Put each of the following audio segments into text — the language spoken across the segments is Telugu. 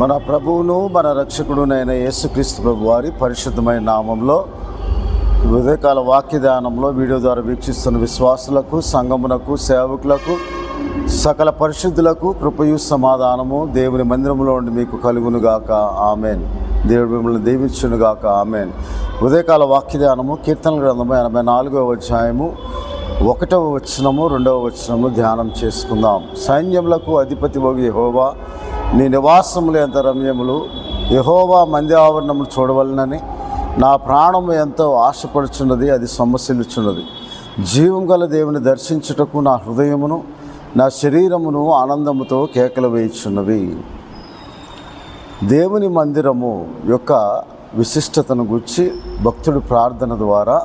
మన ప్రభువును మన రక్షకుడునైన యేసుక్రీస్తు ప్రభు వారి పరిశుద్ధమైన నామంలో ఉదయకాల వాక్య ధ్యానంలో వీడియో ద్వారా వీక్షిస్తున్న విశ్వాసులకు, సంఘమునకు, సేవకులకు, సకల పరిశుద్ధులకు కృపయు సమాధానము దేవుని మందిరంలో ఉండి మీకు కలుగునుగాక. ఆమెన్. దేవుడు మిమ్మల్ని దీవించునుగాక. ఆమెన్. ఉదయకాల వాక్య ధ్యానము కీర్తనల గ్రంథము 84వ అధ్యాయము 1వ వచనము 2వ వచనము ధ్యానం చేసుకుందాం. సైన్యములకు అధిపతివగు యెహోవా, నీ నివాసములు ఎంత రమ్యములు! యెహోవా మంది ఆవరణములు చూడవలనని నా ప్రాణము ఎంతో ఆశపడుచున్నది, అది సొమ్మసిల్లుచున్నది. జీవం గల దేవుని దర్శించుటకు నా హృదయమును నా శరీరమును ఆనందముతో కేకలు వేయుచున్నవి. దేవుని మందిరము యొక్క విశిష్టతను గురించి భక్తుడి ప్రార్థన ద్వారా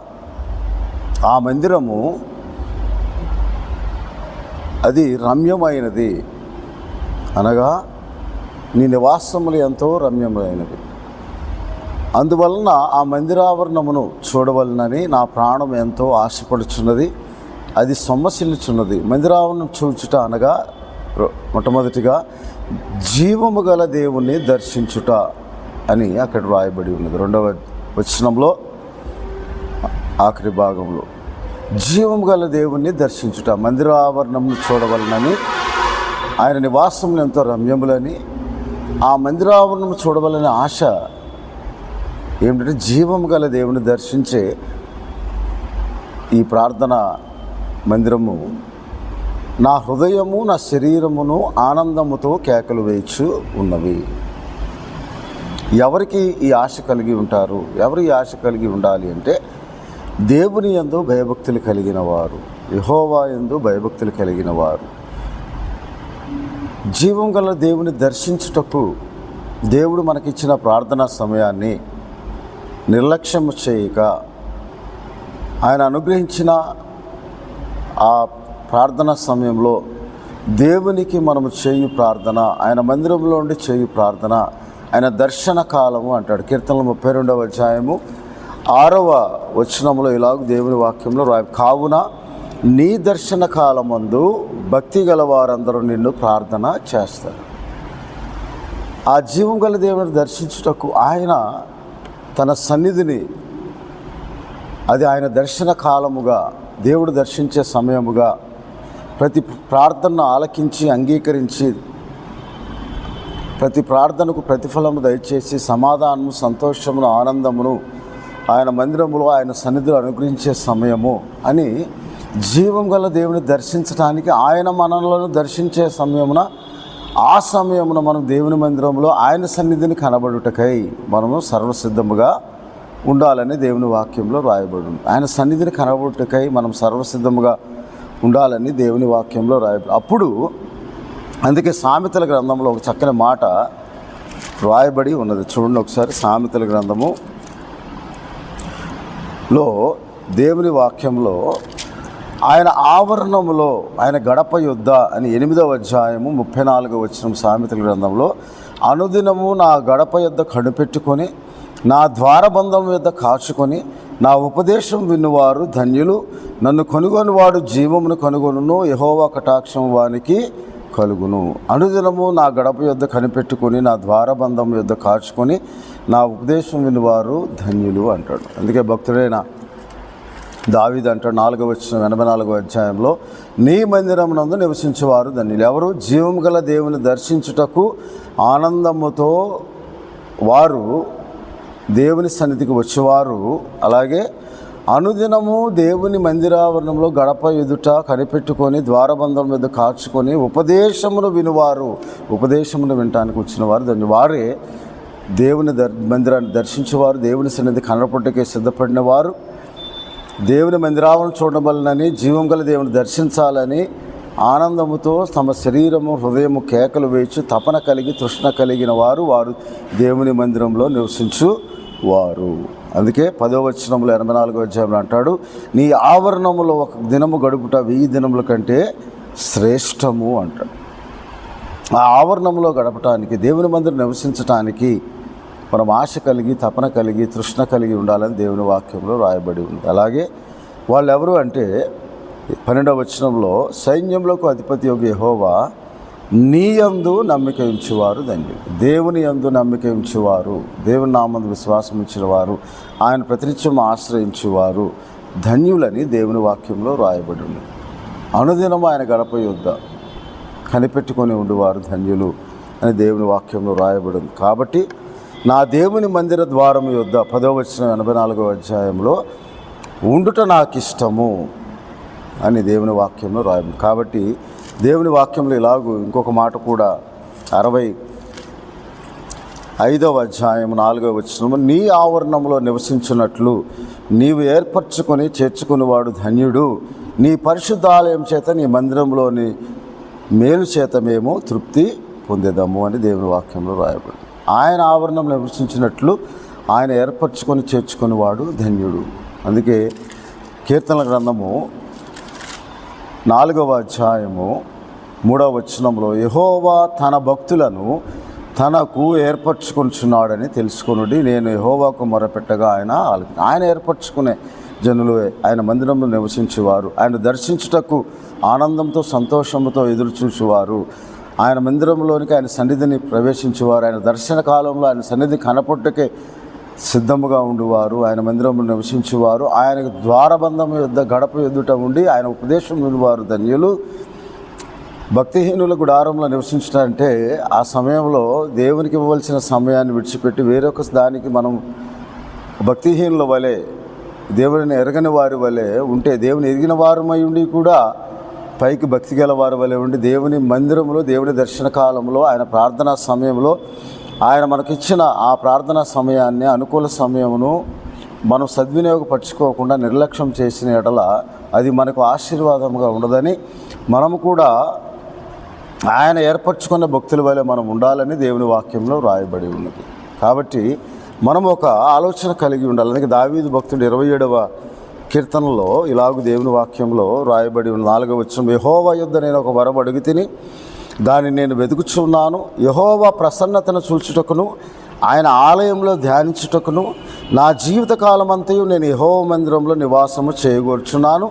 ఆ మందిరము అది రమ్యమైనది, అనగా నీ నివాసములు ఎంతో రమ్యమైనవి. అందువలన ఆ మందిరావరణమును చూడవలనని నా ప్రాణం ఎంతో ఆశపడుచున్నది, అది సొమ్మసిల్లుచున్నది. మందిరావరణం చూచుట అనగా మొట్టమొదటిగా జీవము గల దేవుణ్ణి దర్శించుట అని అక్కడ రాయబడి ఉన్నది. 2వ వచనంలో ఆఖరి భాగంలో జీవము గల దేవుణ్ణి దర్శించుట, మందిరావరణమును చూడవలనని, ఆయన నివాసములు ఎంతో రమ్యములని, ఆ మందిరావరణం చూడవలనే ఆశ ఏమిటంటే జీవము గల దేవుని దర్శించే ఈ ప్రార్థన మందిరము నా హృదయము నా శరీరమును ఆనందముతో కేకలు వేయచ్చు ఉన్నవి. ఎవరికి ఈ ఆశ కలిగి ఉంటారు? ఎవరు ఈ ఆశ కలిగి ఉండాలి అంటే దేవుని యందు భయభక్తులు కలిగిన వారు, యెహోవా యందు భయభక్తులు కలిగిన వారు. జీవం గల దేవుని దర్శించుటకు దేవుడు మనకిచ్చిన ప్రార్థనా సమయాన్ని నిర్లక్ష్యం చేయక, ఆయన అనుగ్రహించిన ఆ ప్రార్థనా సమయంలో దేవునికి మనము చేయు ప్రార్థన, ఆయన మందిరంలో ఉండి చేయు ప్రార్థన, ఆయన దర్శన కాలము అంటాడు. కీర్తనలు 32వ అధ్యాయము 6వ వచనంలో ఇలాగ దేవుని వాక్యంలో కావున నీ దర్శన కాలమందు భక్తి గల వారందరూ నిన్ను ప్రార్థన చేస్తారు. ఆ జీవం గల దేవుని దర్శించుటకు ఆయన తన సన్నిధిని, అది ఆయన దర్శన కాలముగా, దేవుడు దర్శించే సమయముగా, ప్రతి ప్రార్థనను ఆలకించి అంగీకరించి ప్రతి ప్రార్థనకు ప్రతిఫలము దయచేసి సమాధానము, సంతోషమును, ఆనందమును ఆయన మందిరములో ఆయన సన్నిధిలో అనుగ్రహించే సమయము అని జీవం గల దేవుని దర్శించడానికి, ఆయన మనలను దర్శించే సమయమున, ఆ సమయమున మనం దేవుని మందిరంలో ఆయన సన్నిధిని కనబడుటకై మనము సర్వసిద్ధముగా ఉండాలని దేవుని వాక్యంలో రాయబడి ఉంది. ఆయన సన్నిధిని కనబడుటకై మనం సర్వసిద్ధముగా ఉండాలని దేవుని వాక్యంలో రాయబడి. అప్పుడు అందుకే సామెతల గ్రంథంలో ఒక చక్కని మాట రాయబడి ఉన్నది. చూడండి ఒకసారి. సామెతల గ్రంథములో దేవుని వాక్యంలో ఆయన ఆవరణములో, ఆయన గడప యొద్ద అని 8వ అధ్యాయము 34వ వచనం సామెతల గ్రంథంలో, అనుదినము నా గడప యొద్ద కనిపెట్టుకొని నా ద్వారబంధం యొద్ద కాచుకొని నా ఉపదేశం వినువారు ధన్యులు, నన్ను కొనుగొనివాడు జీవమును కనుగొనును, యెహోవా కటాక్షం వానికి కలుగును. అనుదినము నా గడప యొద్ద కనిపెట్టుకొని నా ద్వారబంధం యొద్ద కాచుకొని నా ఉపదేశం వినువారు ధన్యులు అంటాడు. అందుకే భక్తుడైన దావీదు అంటాడు 4వ వచనం 84వ అధ్యాయంలో, నీ మందిరమునందు నివసించేవారు ధన్యులు. ఎవరు? జీవం గల దేవుని దర్శించుటకు ఆనందముతో వారు దేవుని సన్నిధికి వచ్చేవారు. అలాగే అనుదినము దేవుని మందిరావరణంలో గడప ఎదుట కనిపెట్టుకొని ద్వారబంధం మీద కాచుకొని ఉపదేశమును వినువారు, ఉపదేశమును వినటానికి వచ్చిన వారు ధన్యులు. వారే దేవుని మందిరాన్ని దర్శించేవారు, దేవుని సన్నిధి కనపడటకే సిద్ధపడిన వారు, దేవుని మందిరావరణ చూడవలనని, జీవం గల దేవుని దర్శించాలని ఆనందముతో తమ శరీరము హృదయము కేకలు వేయచ్చు తపన కలిగి తృష్ణ కలిగిన వారు, వారు దేవుని మందిరంలో నివసించు వారు. అందుకే 10వ వచనంలో 84వ అధ్యాయంలో అంటాడు, నీ ఆవరణములో ఒక దినము గడుపుట 1000 దినముల కంటే శ్రేష్టము అంటాడు. ఆ ఆవరణంలో గడపటానికి, దేవుని మందిరం నివసించటానికి మనం ఆశ కలిగి, తపన కలిగి, తృష్ణ కలిగి ఉండాలని దేవుని వాక్యంలో రాయబడి ఉంది. అలాగే వాళ్ళు ఎవరు అంటే 12వ వచనంలో, సైన్యములకు అధిపతి యొగు యెహోవా, నీ యందు నమ్మిక ఉంచేవారు ధన్యులు. దేవుని యందు నమ్మిక ఉంచేవారు, దేవుని నామందు విశ్వాసం ఉంచేవారు, ఆయన ప్రతినిత్యం ఆశ్రయించేవారు ధన్యులని దేవుని వాక్యంలో రాయబడి ఉంది. అనుదినం ఆయన గడప యొద్ద కనిపెట్టుకొని ఉండేవారు ధన్యులు అని దేవుని వాక్యంలో రాయబడి ఉంది. కాబట్టి నా దేవుని మందిర ద్వారం యొద్ద 10వ వచనం 84వ అధ్యాయంలో ఉండుట నాకు ఇష్టము అని దేవుని వాక్యంలో రాయబడి. కాబట్టి దేవుని వాక్యంలో ఇలాగూ ఇంకొక మాట కూడా 65వ అధ్యాయం 4వ వచనం, నీ ఆవరణంలో నివసించున్నట్లు నీవు ఏర్పరచుకొని చేర్చుకునేవాడు ధన్యుడు, నీ పరిశుద్ధాలయం చేత నీ మందిరంలోని మేలు చేత మేము తృప్తి పొందేదాము అని దేవుని వాక్యంలో రాయబడి. ఆయన ఆవరణంలో నివసించినట్లు ఆయన ఏర్పరచుకొని చేర్చుకునేవాడు ధన్యుడు. అందుకే కీర్తనల గ్రంథము 4వ అధ్యాయము 3వ వచనంలో యెహోవా తన భక్తులను తనకు ఏర్పరచుకొనుచున్నాడని తెలుసుకొనుడి, నేను యెహోవాకు మొరపెట్టగా ఆయన ఏర్పరచుకునే జనులు ఆయన మందిరంలో నివసించేవారు, ఆయన దర్శించుటకు ఆనందంతో సంతోషంతో ఎదురుచూసేవారు, ఆయన మందిరంలోనికి ఆయన సన్నిధిని ప్రవేశించేవారు, ఆయన దర్శన కాలంలో ఆయన సన్నిధి కనపట్టుకే సిద్ధముగా ఉండువారు, ఆయన మందిరంలో నివసించేవారు, ఆయన ద్వారబంధం యొద్ద గడప ఎదుట ఉండి ఆయన ఉపదేశం వినువారు ధన్యులు. భక్తిహీనుల గుడారంలో నివసించడంటే ఆ సమయంలో దేవునికి ఇవ్వవలసిన సమయాన్ని విడిచిపెట్టి వేరొక దానికి మనం భక్తిహీనుల వలె, దేవుడిని ఎరగని వారి వలె ఉంటే, దేవుని ఎరిగిన వారమై ఉండి కూడా పైకి భక్తి గల వారి వలె ఉండి దేవుని మందిరంలో దేవుని దర్శన కాలంలో ఆయన ప్రార్థనా సమయంలో ఆయన మనకిచ్చిన ఆ ప్రార్థనా సమయాన్ని, అనుకూల సమయమును మనం సద్వినియోగపరచుకోకుండా నిర్లక్ష్యం చేసిన ఎడల అది మనకు ఆశీర్వాదంగా ఉండదని, మనము కూడా ఆయన ఏర్పరచుకున్న భక్తుల వలె మనం ఉండాలని దేవుని వాక్యంలో రాయబడి ఉన్నది. కాబట్టి మనం ఒక ఆలోచన కలిగి ఉండాలి. అందుకే దావీదు భక్తుడు 27వ కీర్తనలో ఇలాగూ దేవుని వాక్యంలో రాయబడి ఉన్న 4వ వచనం, యెహోవా యొద్ద నేను ఒక వరం అడుగు తిని దానిని నేను వెతుకుచున్నాను, యెహోవా ప్రసన్నతను చూచుటకును ఆయన ఆలయంలో ధ్యానించుటకును నా జీవితకాలం అంతయు నేను యెహోవా మందిరంలో నివాసము చేయగోర్చున్నాను.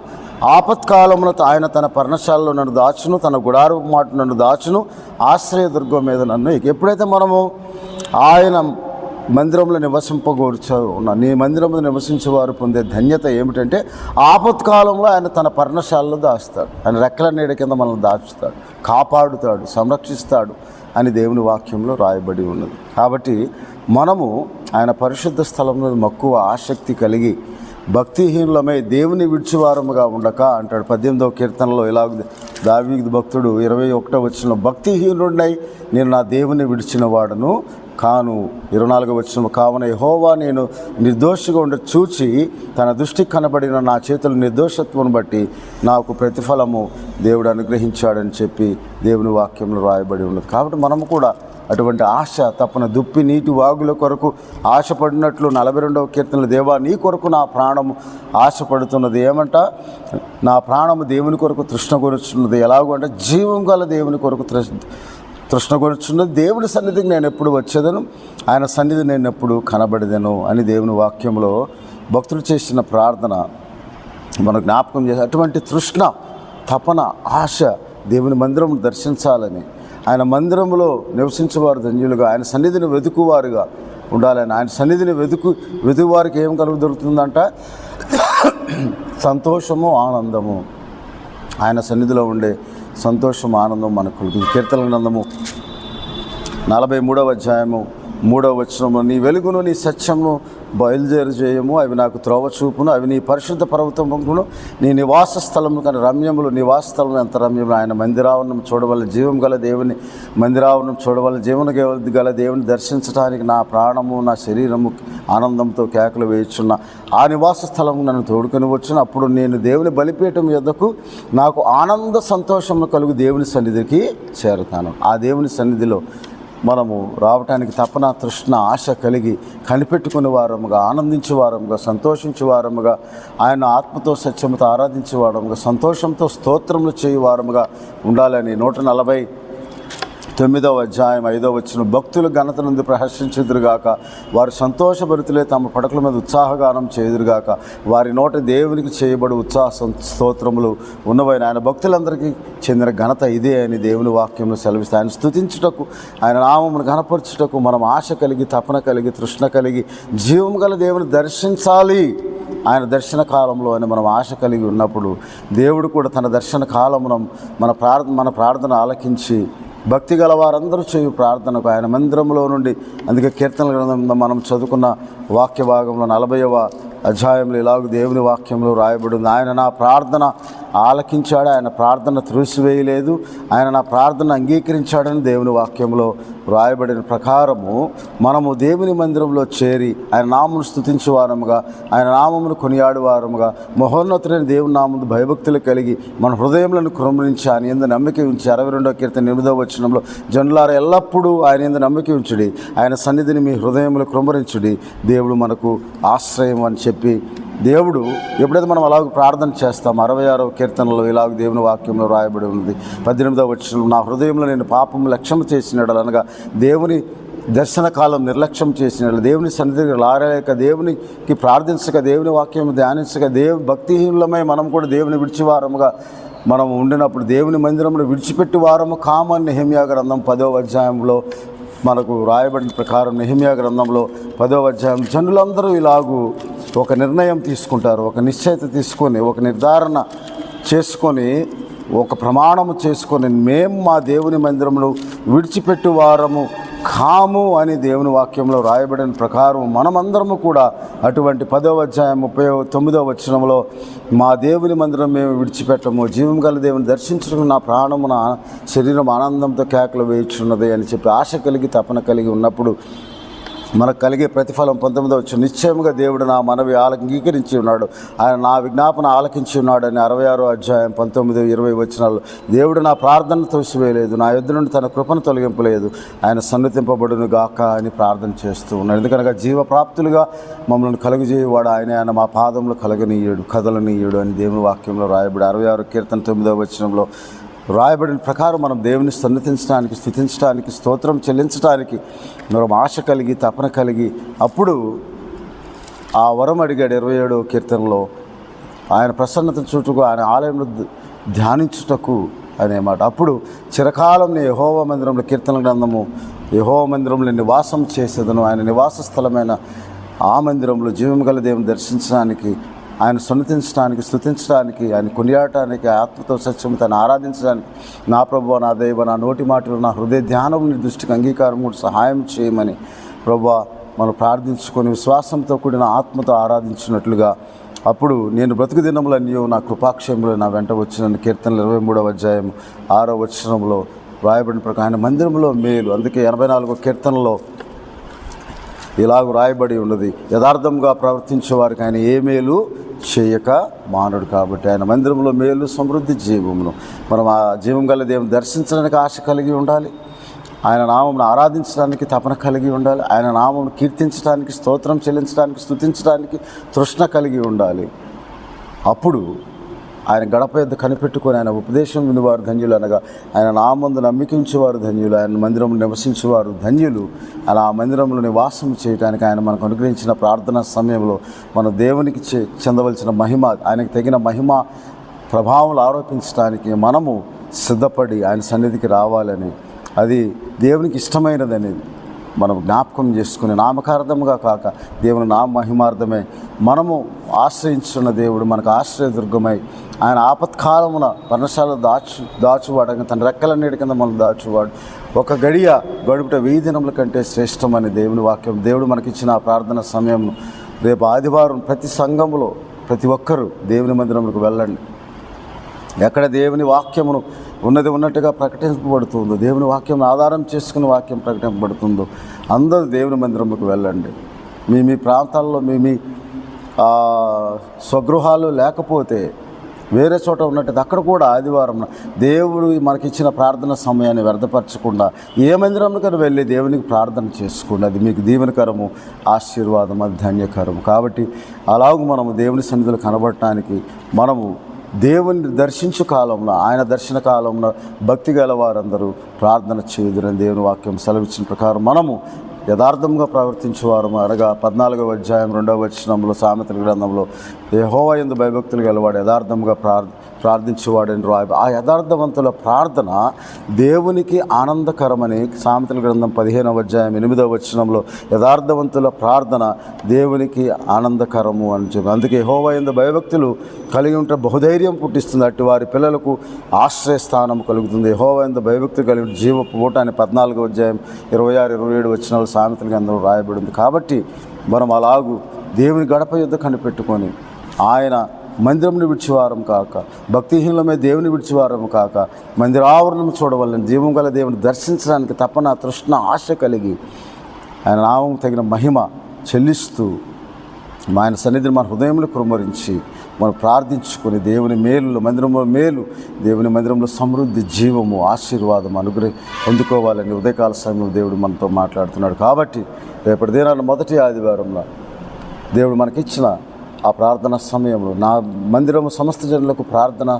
ఆపత్కాలమున ఆయన తన పర్ణశాలలో నన్ను దాచును, తన గుడారపు మాట నన్ను దాచును, ఆశ్రయదుర్గం మీద నన్ను. ఎప్పుడైతే మనము ఆయన మందిరంలో నివసింపగోర్చున్నా, నీ మందిరంలో నివసించేవారు పొందే ధన్యత ఏమిటంటే ఆపత్కాలంలో ఆయన తన పర్ణశాలలో దాస్తాడు, ఆయన రెక్కల నీడ కింద మనల్ని దాచుతాడు, కాపాడుతాడు, సంరక్షిస్తాడు అని దేవుని వాక్యంలో రాయబడి ఉన్నది. కాబట్టి మనము ఆయన పరిశుద్ధ స్థలంలో మక్కువ ఆసక్తి కలిగి భక్తిహీనులమై దేవుని విడిచివారముగా ఉండక అంటాడు 18వ కీర్తనలో. ఇలాగ దావీదు భక్తుడు 21వ వచనంలో, భక్తిహీనుడినై నేను నా దేవుని విడిచిన వాడను కాను. 24వ వచనం, కావున యెహోవా నేను నిర్దోషిగా ఉండి చూచి తన దృష్టికి కనబడిన నా చేతుల నిర్దోషత్వం బట్టి నాకు ప్రతిఫలము దేవుడు అనుగ్రహించాడని చెప్పి దేవుని వాక్యంలో రాయబడి ఉన్నది. కాబట్టి మనము కూడా అటువంటి ఆశ తప్పన దుప్పి నీటి వాగుల కొరకు ఆశపడినట్లు 42వ కీర్తనలో, దేవా నీ కొరకు నా ప్రాణము ఆశపడుతున్నది. ఏమంట? నా ప్రాణము దేవుని కొరకు తృష్ణగొరుచున్నది. ఎలాగో అంటే జీవం గల దేవుని కొరకు తృష్ణగొరుచున్నది. దేవుని సన్నిధికి నేను ఎప్పుడు వచ్చేదను, ఆయన సన్నిధి నేను ఎప్పుడు కనబడేదను అని దేవుని వాక్యంలో భక్తులు చేసిన ప్రార్థన మనం జ్ఞాపకం చేసి, అటువంటి తృష్ణ, తపన, ఆశ దేవుని మందిరం దర్శించాలని, ఆయన మందిరంలో నివసించేవారు ధన్యులుగా, ఆయన సన్నిధిని వెతుకువారుగా ఉండాలని. ఆయన సన్నిధిని వెతుకువారికి ఏం దొరుకుతుందంట? సంతోషము, ఆనందము. ఆయన సన్నిధిలో ఉండే సంతోషం, ఆనందం మనకు కలుగుతుంది. కీర్తనల గ్రంథము 43వ అధ్యాయము 3వ వచనము, నీ వెలుగును నీ సత్యమును బయలుదేరు చేయము, అవి నాకు త్రోవ చూపును, అవి నీ పరిశుద్ధ పర్వతమును నీ నివాస స్థలము కానీ రమ్యములు. నివాస స్థలం ఎంత రమ్యములు! ఆయన మందిరావరణం చూడవల్ల, జీవం గల దేవుని మందిరావరణం చూడవల్ల, జీవన గల దేవుని దర్శించడానికి నా ప్రాణము నా శరీరము ఆనందంతో కేకలు వేయుచున్న ఆ నివాస స్థలము నన్ను తోడుకొని వచ్చును. అప్పుడు నేను దేవుని బలిపీఠం యొద్దకు నాకు ఆనంద సంతోషము కలుగు దేవుని సన్నిధికి చేరుతాను. ఆ దేవుని సన్నిధిలో మనము రావటానికి తపన, తృష్ణ, ఆశ కలిగి కనిపెట్టుకునే వారముగా, ఆనందించే వారముగా, సంతోషించే వారముగా, ఆయన ఆత్మతో సత్యముతో ఆరాధించే వారముగా, సంతోషంతో స్తోత్రములు చేయు వారముగా ఉండాలని 140 9వ అధ్యాయం 5వ వచనం, భక్తులు ఘనత నుండి ప్రహర్షించుదురుగాక, వారు సంతోషభరితులే తమ పడకల మీద ఉత్సాహగానం చేయుదురుగాక, వారి నోట దేవునికి చేయబడు ఉత్సాహ స్తోత్రములు ఉన్నవైన. ఆయన భక్తులందరికీ చెందిన ఘనత ఇదే అని దేవుని వాక్యంలో సెలవిస్తే, ఆయన స్తుతించుటకు, ఆయన నామమును ఘనపరచుటకు మనం ఆశ కలిగి, తపన కలిగి, తృష్ణ కలిగి, జీవం గల దేవుని దర్శించాలి. ఆయన దర్శన కాలంలో అని మనం ఆశ కలిగి ఉన్నప్పుడు దేవుడు కూడా తన దర్శన కాలమున మన ప్రార్థన ఆలకించి, భక్తి గల వారందరూ చేయు ప్రార్థనకు ఆయన మందిరంలో నుండి, అందుకే కీర్తనల గ్రంథంలో మనం చదువుకున్న వాక్య భాగంలో 40వ అధ్యాయంలో ఇలాగ దేవుని వాక్యంలో రాయబడి ఉంది, ఆయన నా ప్రార్థన ఆలకించాడు, ఆయన ప్రార్థన త్రోసివేయలేదు, ఆయన నా ప్రార్థన అంగీకరించాడని దేవుని వాక్యంలో రాయబడిన ప్రకారము మనము దేవుని మందిరంలో చేరి ఆయన నామమును స్తుతించువారముగా, ఆయన నామమును కొనియాడువారముగా, మహోన్నతులైన దేవుని నామమును భయభక్తులు కలిగి మన హృదయములను కృమ్మరించి ఆయన యందు నమ్మిక ఉంచి, 62వ కీర్తన 8వ వచనంలో, జనులారా ఎల్లప్పుడూ ఆయన యందు నమ్మిక ఉంచుడి, ఆయన సన్నిధిని మీ హృదయములు కృమ్మరించుడి, దేవుడు మనకు ఆశ్రయం అని చెప్పి, దేవుడు ఎప్పుడైతే మనం అలాగ ప్రార్థన చేస్తాం, 66వ కీర్తనలో ఇలాగ దేవుని వాక్యంలో రాయబడి ఉంది, 18వ వచనంలో, నా హృదయంలో నేను పాపము లక్ష్యం చేసినాడు, అనగా దేవుని దర్శన కాలం నిర్లక్ష్యం చేసినాడు, దేవుని సన్నిధికి లారలేక, దేవునికి ప్రార్థించక, దేవుని వాక్యం ధ్యానించక, భక్తిహీనులమై మనం కూడా దేవుని విడిచివారముగా మనం ఉండినప్పుడు దేవుని మందిరంలో విడిచిపెట్టి వారము కామని నెహెమ్యా గ్రంథం 10వ అధ్యాయంలో మనకు రాయబడిన ప్రకారం, నెహెమ్యా గ్రంథంలో 10వ అధ్యాయం, జనులందరూ ఇలాగూ ఒక నిర్ణయం తీసుకుంటారు, ఒక నిశ్చయిత తీసుకొని, ఒక నిర్ధారణ చేసుకొని, ఒక ప్రమాణము చేసుకొని, మేము మా దేవుని మందిరమును విడిచిపెట్టు వారము కాము అని దేవుని వాక్యంలో రాయబడిన ప్రకారం మనమందరము కూడా అటువంటి 10వ అధ్యాయం 39వ వచనంలో, మా దేవుని మందిరం మేము విడిచిపెట్టము, జీవం గల దేవుని దర్శించడం నా ప్రాణమున శరీరం ఆనందంతో కేకలు వేయుచున్నది అని చెప్పి ఆశ కలిగి, తపన కలిగి ఉన్నప్పుడు మనకు కలిగే ప్రతిఫలం 19వ వచనం, నిశ్చయముగా దేవుడు నా మనవి అంగీకరించి ఉన్నాడు, ఆయన నా విజ్ఞాపన ఆలకించి ఉన్నాడు అని 66వ అధ్యాయం 19, 20 వచనాలు, దేవుడు నా ప్రార్థన తోసివేయలేదు, నా యుద్ధ నుండి తన కృపను తొలగింపలేదు, ఆయన సన్నిధింపబడును గాక అని ప్రార్థన చేస్తూ ఉన్నాడు. ఎందుకనగా జీవప్రాప్తులుగా మమ్మల్ని కలుగజేయవాడు ఆయన మా పాదంలో కదలనీయుడు అని దేవుని వాక్యంలో రాయబడి 66వ కీర్తన 9వ వచనంలో రాయబడిన ప్రకారం మనం దేవుని సన్నిధించడానికి, స్తుతించడానికి, స్తోత్రం చెల్లించడానికి మనం ఆశ కలిగి, తపన కలిగి, అప్పుడు ఆ వరం అడిగాడు 27వ కీర్తనలో, ఆయన ప్రసన్నత చూచుకు, ఆయన ఆలయంలో ధ్యానించుటకు అనే మాట. అప్పుడు చిరకాలం నీ యెహోవా మందిరంలో, కీర్తన గ్రంథము, యెహోవా మందిరంలో నివాసం చేసేదను, ఆయన నివాస స్థలమైన ఆ మందిరంలో జీవం గల దేవుని దర్శించడానికి, ఆయన సన్నిధించడానికి, స్తుతించడానికి, ఆయన కొనియాడటానికి, ఆత్మతో సత్యంతో ఆయన ఆరాధించడానికి, నా ప్రభువా, నా దైవ, నా నోటి మాటలు, నా హృదయ ధ్యానం, నీ దృష్టికి అంగీకారం కూడా సహాయం చేయమని ప్రభువా మనం ప్రార్థించుకొని విశ్వాసంతో కూడిన ఆత్మతో ఆరాధించినట్లుగా, అప్పుడు నేను బ్రతుకు దినములన్నీ నా కృపాక్షయములు నా వెంట వచ్చిన కీర్తనలు 23వ అధ్యాయం 6వ వచనంలో రాయబడిన ప్రకారం ఆయన మందిరంలో మేలు. అందుకే 84వ కీర్తనలో ఇలాగ రాయబడి ఉన్నది, యథార్థంగా ప్రవర్తించే వారికి ఆయన ఏ మేలు చేయక మానడు. కాబట్టి ఆయన మందిరంలో మేలు, సమృద్ధి, జీవమును మనం ఆ జీవం గల దేవుని దర్శించడానికి ఆశ కలిగి ఉండాలి, ఆయన నామమును ఆరాధించడానికి తపన కలిగి ఉండాలి, ఆయన నామమును కీర్తించడానికి, స్తోత్రం చెల్లించడానికి, స్తుతించడానికి తృష్ణ కలిగి ఉండాలి. అప్పుడు ఆయన గడప యొద్ద కనిపెట్టుకొని ఆయన ఉపదేశం వినివారు ధన్యులు, అనగా ఆయన నామందు నమ్మిక ఉంచేవారు ధన్యులు, ఆయన మందిరంలో నివసించేవారు ధన్యులు. అలా ఆ మందిరంలో నివాసం చేయడానికి ఆయన మనకు అనుగ్రహించిన ప్రార్థనా సమయంలో మనం దేవునికి చెందవలసిన మహిమ, ఆయనకు తగిన మహిమ ప్రభావాలు ఆరోపించడానికి మనము సిద్ధపడి ఆయన సన్నిధికి రావాలని, అది దేవునికి ఇష్టమైనదని మనం జ్ఞాపకం చేసుకుని, నామకార్థముగా కాక దేవుని నామ మహిమార్థమే మనము ఆశ్రయించున్న దేవుడు మనకు ఆశ్రయదుర్గమై, ఆయన ఆపత్కాలమున పర్ణశాల దాచువాడు, తన రెక్కల నీడ కింద మనం దాచువాడు, ఒక గడియ గడుపుట 1000 దినముల కంటే శ్రేష్టమని దేవుని వాక్యం. దేవుడు మనకిచ్చిన ప్రార్థన సమయం రేపు ఆదివారం ప్రతి సంఘములో ప్రతి ఒక్కరూ దేవుని మందిరంలోకి వెళ్ళండి. ఎక్కడ దేవుని వాక్యమును ఉన్నట్టుగా ప్రకటింపబడుతుందో, దేవుని వాక్యం ఆధారం చేసుకుని వాక్యం ప్రకటింపబడుతుందో అందరూ దేవుని మందిరంలోకి వెళ్ళండి. మీ ప్రాంతాల్లో మీ స్వగృహాలు లేకపోతే వేరే చోట ఉన్నట్టు అక్కడ కూడా ఆదివారం దేవుడు మనకిచ్చిన ప్రార్థన సమయాన్ని వ్యర్థపరచకుండా ఏ మందిరంలోకి వెళ్ళి దేవునికి ప్రార్థన చేసుకోండి. అది మీకు దీవెనకరము, ఆశీర్వాదం, అది ధన్యకరము. కాబట్టి అలాగూ మనము దేవుని సన్నిధిలో కనబడటానికి మనము దేవుని దర్శించు కాలంలో, ఆయన దర్శన కాలంలో భక్తి గల వారందరూ ప్రార్థన చేయుదురని దేవుని వాక్యం సెలవిచ్చిన ప్రకారం మనము యథార్థంగా ప్రవర్తించేవారు అనగా 14వ అధ్యాయం 2వ వచనంలో సామెతల గ్రంథంలో యెహోవా యందు భయభక్తులు గలవాడు యథార్థంగా ప్రార్థించేవాడని రాయి. ఆ యథార్థవంతుల ప్రార్థన దేవునికి ఆనందకరమని సామెతల గ్రంథం 15వ అధ్యాయం 8వ వచనంలో యథార్థవంతుల ప్రార్థన దేవునికి ఆనందకరము అని చెప్పి, అందుకే యెహోవా యందు భయభక్తులు కలిగి ఉంటే బహుధైర్యం పుట్టిస్తుంది, అట్టి వారి పిల్లలకు ఆశ్రయస్థానం కలుగుతుంది. యెహోవా యందు భయభక్తులు కలిగి జీవపు ఊట అని 14వ అధ్యాయం 26, 27 వచనాలు సామెతల గ్రంథంలో రాయబడింది. కాబట్టి మనం అలాగూ దేవుని గడప యుద్ధ కనిపెట్టుకొని ఆయన మందిరంను విడిచివారం కాక, భక్తిహీనులమే దేవుని విడిచివారం కాక, మందిరావరణం చూడవలని జీవం గల దేవుని దర్శించడానికి తపన, తృష్ణ, ఆశ కలిగి ఆయన నామం తగిన మహిమ చెల్లిస్తూ ఆయన సన్నిధిని మన హృదయంలో కుమ్మరించి మనం ప్రార్థించుకొని దేవుని మేలు, మందిరంలో మేలు, దేవుని మందిరంలో సమృద్ధి, జీవము, ఆశీర్వాదం పొందుకోవాలని ఉదయకాల సమయంలో దేవుడు మనతో మాట్లాడుతున్నాడు. కాబట్టి రేపటి దినాల మొదటి ఆదివారంలో దేవుడు మనకిచ్చిన ఆ ప్రార్థన సమయంలో నా మందిరము సమస్త జనులకు ప్రార్థన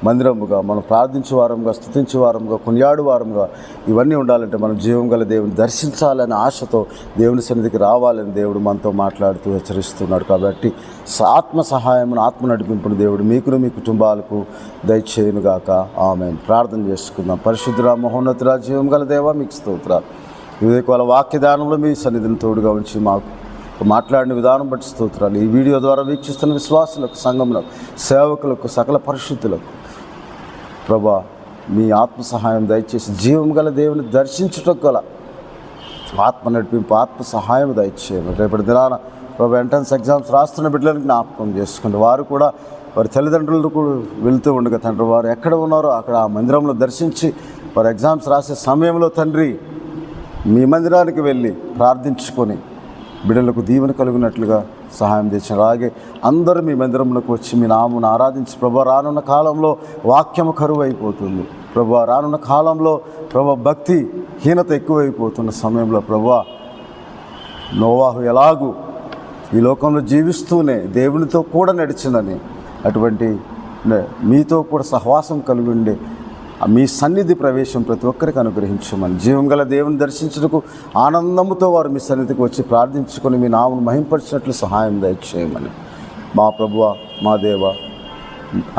మందిరముగా, మనం ప్రార్థించే వారంగా, స్తుతించే వారంగా, కొనియాడు వారంగా ఇవన్నీ ఉండాలంటే మనం జీవం గల దేవుని దర్శించాలనే ఆశతో దేవుని సన్నిధికి రావాలని దేవుడు మనతో మాట్లాడుతూ హెచ్చరిస్తున్నాడు. కాబట్టి ఆత్మ సహాయమును, ఆత్మ నడిపింపును దేవుడు మీకును మీ కుటుంబాలకు దయచేయునుగాక. ఆమేన్. ప్రార్థన చేసుకుందాం. పరిశుద్ధుడా, మహోన్నతుడా, జీవం గల దేవా, మీకు స్తోత్రాలు. వివేకాల వాక్యదానంలో మీ సన్నిధిని తోడుగా ఉంచి మాకు మాట్లాడిన విధానం బట్టి స్తోత్రాలు. ఈ వీడియో ద్వారా వీక్షిస్తున్న విశ్వాసులకు, సంఘములకు, సేవకులకు, సకల పరిశుద్ధులకు ప్రభా మీ ఆత్మ సహాయం దయచేసి జీవం గల దేవుని దర్శించుటకు గల ఆత్మ నడిపింపు, ఆత్మ సహాయం దయచేయండి. రేపటి దినాన ప్రభా ఎంట్రన్స్ ఎగ్జామ్స్ రాస్తున్న బిడ్డలను జ్ఞాపకం చేసుకోండి. వారు కూడా వారి తల్లిదండ్రులు కూడా వెళుతూ ఉండగా తండ్రి, వారు ఎక్కడ ఉన్నారో అక్కడ ఆ మందిరంలో దర్శించి వారు ఎగ్జామ్స్ రాసే సమయంలో తండ్రి మీ మందిరానికి వెళ్ళి ప్రార్థించుకొని బిడ్డలకు దీవెన కలిగినట్లుగా సహాయం చేసిన. అలాగే అందరూ మీ మందిరంలోకి వచ్చి మీ నామమును ఆరాధించి ప్రభా, రానున్న కాలంలో వాక్యము కరువు అయిపోతుంది ప్రభా, రానున్న కాలంలో ప్రభా భక్తి హీనత ఎక్కువైపోతున్న సమయంలో ప్రభా, నోవాహు ఎలాగూ ఈ లోకంలో జీవిస్తూనే దేవునితో కూడా నడిచిందని, అటువంటి మీతో కూడా సహవాసం కలిగి ఉండే మీ సన్నిధి ప్రవేశం ప్రతి ఒక్కరికి అనుగ్రహించమని, జీవం గల దేవుని దర్శించుటకు ఆనందముతో వారు మీ సన్నిధికి వచ్చి ప్రార్థించుకొని మీ నామను మహింపరిచినట్లు సహాయం దయచేయమని, మా ప్రభువా, మా దేవ,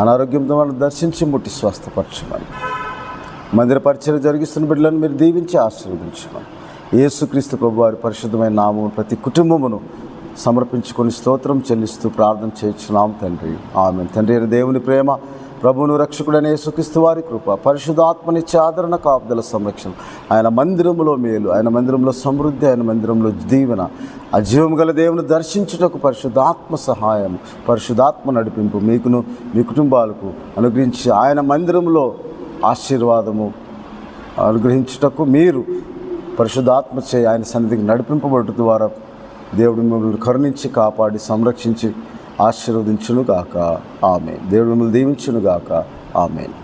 అనారోగ్యంతో వాళ్ళని దర్శించి ముట్టి స్వస్థపరచమని, మందిర పరిచయం జరిగిస్తున్న బిడ్డలను మీరు దీవించి ఆశీర్వదించమని, యేసుక్రీస్తు ప్రభు వారి పరిశుద్ధమైన నామము ప్రతి కుటుంబమును సమర్పించుకొని స్తోత్రం చెల్లిస్తూ ప్రార్థన చేయించున్నాం తండ్రి. ఆమేన్. తండ్రి అయిన దేవుని ప్రేమ, ప్రభువును రక్షకుడైన యేసుక్రీస్తు వారి కృప, పరిశుద్ధాత్మనిచ్చే ఆదరణ, కాపుదల, సంరక్షణ, ఆయన మందిరంలో మేలు, ఆయన మందిరంలో సమృద్ధి, ఆయన మందిరంలో దీవెన, ఆ జీవం గల దేవుని దర్శించుటకు పరిశుద్ధాత్మ సహాయం, పరిశుద్ధాత్మ నడిపింపు మీకును మీ కుటుంబాలకు అనుగ్రహించి ఆయన మందిరంలో ఆశీర్వాదము అనుగ్రహించుటకు మీరు పరిశుద్ధాత్మ చే ఆయన సన్నిధికి నడిపింపబడు ద్వారా దేవుడు మిమ్మల్ని కరుణించి కాపాడి సంరక్షించి ఆశీర్వదించునుగాక. ఆమేన్. దేవుడు మిమ్మల్ని దీవించునుగాక. ఆమేన్.